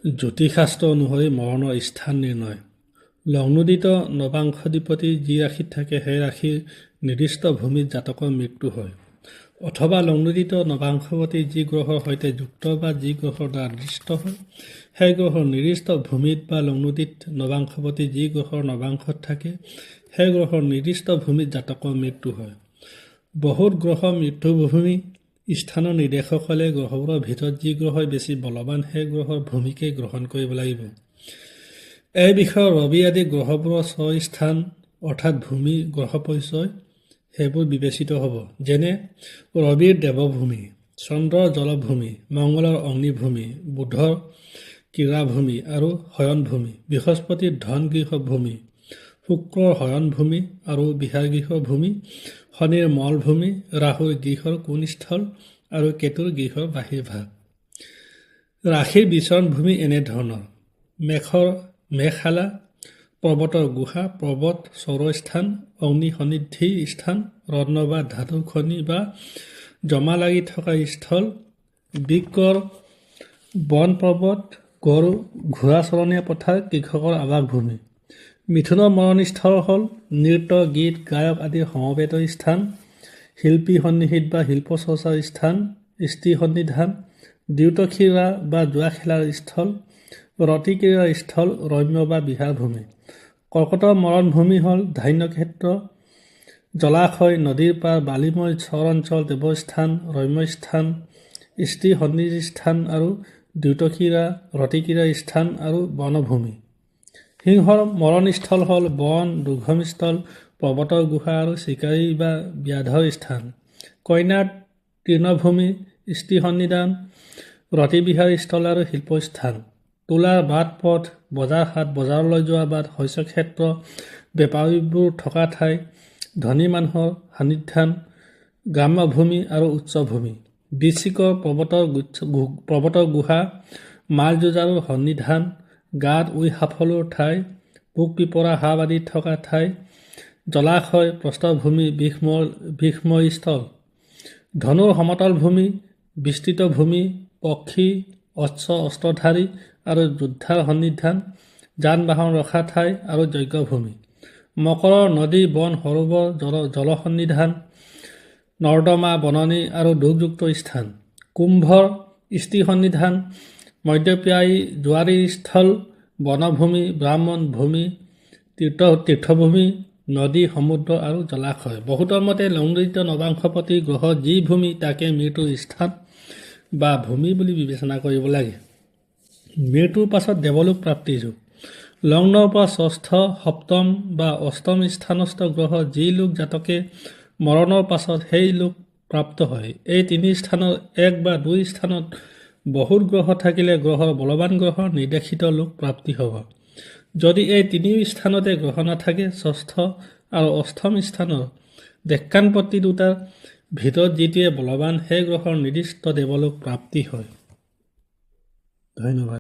জ্যোতিষশাস্ত্ৰ অনুসৰি মৰণৰ স্থান নিৰ্ণয়। লগ্নোদিত নৱাংশাধিপতি যি ৰাশিত থাকে সেই ৰাশিৰ নিৰ্দিষ্ট ভূমিত জাতকৰ মৃত্যু হয়, অথবা লগ্নোদিত নৱাংশপতি যি গ্ৰহৰ সৈতে যুক্ত বা যি গ্ৰহৰ দ্বাৰা দৃষ্ট হয় সেই গ্ৰহৰ নিৰ্দিষ্ট ভূমিত বা লগ্নোদিত নৱাংশপতি যি গ্ৰহৰ নৱাংশত থাকে সেই গ্ৰহৰ নিৰ্দিষ্ট ভূমিত জাতকৰ মৃত্যু হয়। বহুত গ্ৰহ মৃত্যুভূমি স্থানৰ নিৰ্দেশকসকলে গ্ৰহবোৰৰ ভিতৰত যি গ্ৰহই বেছি বলৱান সেই গ্ৰহৰ ভূমিকে গ্ৰহণ কৰিব লাগিব। এই বিষয়ে ৰবি আদি গ্ৰহবোৰৰ ছয় স্থান অৰ্থাৎ ভূমি গ্ৰহ পৰিচয় সেইবোৰ বিবেচিত হ'ব। যেনে ৰবিৰ দেৱভূমি, চন্দ্ৰৰ জলভূমি, মংগলৰ অগ্নিভূমি, বুধৰ ক্ৰীড়াভূমি আৰু শয়নভূমি, বৃহস্পতিৰ ধন গৃহ ভূমি, শুক্ৰৰ শয়নভূমি আৰু বিহাৰ গৃহ ভূমি, শনিৰ মলভূমি, ৰাহুৰ গৃহৰ কোণস্থল আৰু কেতুৰ গৃহৰ বাহিৰভাগ। ৰাশিৰ বিচৰণ ভূমি এনেধৰণৰ: মেঘৰ মেঘশালা, পৰ্বতৰ গুহা, পৰ্বত চৌৰস্থান, অগ্নি সন্নিধি স্থান, ৰত্ন বা ধাতুৰ খনি বা জমা লাগি থকা স্থল, বৃক্কৰ বন পৰ্বত, গৰু ঘোঁৰা চৰণীয়া পথাৰ, কৃষকৰ আৱাসভূমি। মিথুনৰ মৰণস্থল হ'ল নৃত্য, গীত, গায়ক আদিৰ সমবেত স্থান, শিল্পী সন্নিহিত বা শিল্প চৰ্চাৰ স্থান, স্ত্ৰী সন্নিধান, দ্ৰুতক্ৰীড়া বা জুৱা খেলাৰ স্থল, ৰতিক্ৰীড়াৰ স্থল, ৰম্য বা বিহাৰ ভূমি। কৰ্কটৰ মৰণভূমি হ'ল ধান্যক্ষেত্ৰ, জলাশয়, নদীৰ পাৰ, বালিময় চৰ অঞ্চল, দেৱস্থান, ৰম্যস্থান, স্ত্ৰী সন্নিধি স্থান আৰু দ্ৰুতক্ৰীড়া ৰতিক্ৰীড়াৰ স্থান আৰু বনভূমি। সিংহৰ মৰণস্থল হ'ল বন, দুৰ্গমস্থল, পৰ্বতৰ গুহা আৰু চিকাৰী বা ব্যাধৰ স্থান। কন্যাৰ তৃণভূমি, স্ত্ৰী সন্নিধান, ৰতিবিহাৰ স্থল আৰু শিল্পস্থান। তুলাৰ বাট পথ, বজাৰ হাট, বজাৰলৈ যোৱা বাট, শস্যক্ষেত্ৰ, বেপাৰীবোৰ থকা ঠাই, ধনী মানুহৰ সান্নিধ্যান, গ্ৰাম্যভূমি আৰু উচ্চভূমি। বৃশ্চিকৰ পৰ্বতৰ গুহা, মাল যুঁজাৰুৰ সন্নিধান, গাঁত উই সাফলৰ ঠাই, পোক পিপৰা সাপ আদি থকা ঠাই, জলাশয়, প্ৰস্থভূমি, বিষময় স্থল। ধনুৰ সমতল ভূমি, বিস্তৃত ভূমি, পক্ষী, অস্ত্ৰধাৰী আৰু যোদ্ধাৰ সন্নিধান, যান বাহন ৰখা ঠাই আৰু যজ্ঞভূমি। মকৰৰ নদী, বন, সৰোবৰ, জলসন্নিধান, নৰ্দমা, বননি আৰু দুৰ্গযুক্ত স্থান। কুম্ভৰ স্ত্ৰী সন্নিধান, মধ্যপ্ৰায়ী জোৱাৰীৰ স্থল, বনভূমি, ব্ৰাহ্মণ ভূমি, তীৰ্থভূমি, নদী, সমুদ্ৰ আৰু জলাশয়। বহুতৰ মতে লগ্নোদিত নৱাংশপতি গ্ৰহ যি ভূমি তাকে মৃত্যুৰ স্থান বা ভূমি বুলি বিবেচনা কৰিব লাগে। মৃত্যুৰ পাছত দেৱলোক প্ৰাপ্তিৰ যুগ। লগ্নৰ পৰা ষষ্ঠ, সপ্তম বা অষ্টম স্থানস্থ গ্ৰহ যি লোক জাতকে মৰণৰ পাছত সেই লোক প্ৰাপ্ত হয়। এই তিনি স্থানৰ এক বা দুই স্থানত বহুত গ্ৰহ থাকিলে গ্ৰহৰ বলৱান গ্ৰহৰ নিৰ্দেশিত লোক প্ৰাপ্তি হ'ব। যদি এই তিনিও স্থানতে গ্ৰহ নাথাকে, ষষ্ঠ আৰু অষ্টম স্থানৰ দেশান্তপত্তি দুটাৰ ভিতৰত যিটোৱে বলৱান সেই গ্ৰহৰ নিৰ্দিষ্ট দেৱলোক প্ৰাপ্তি হয়। ধন্যবাদ।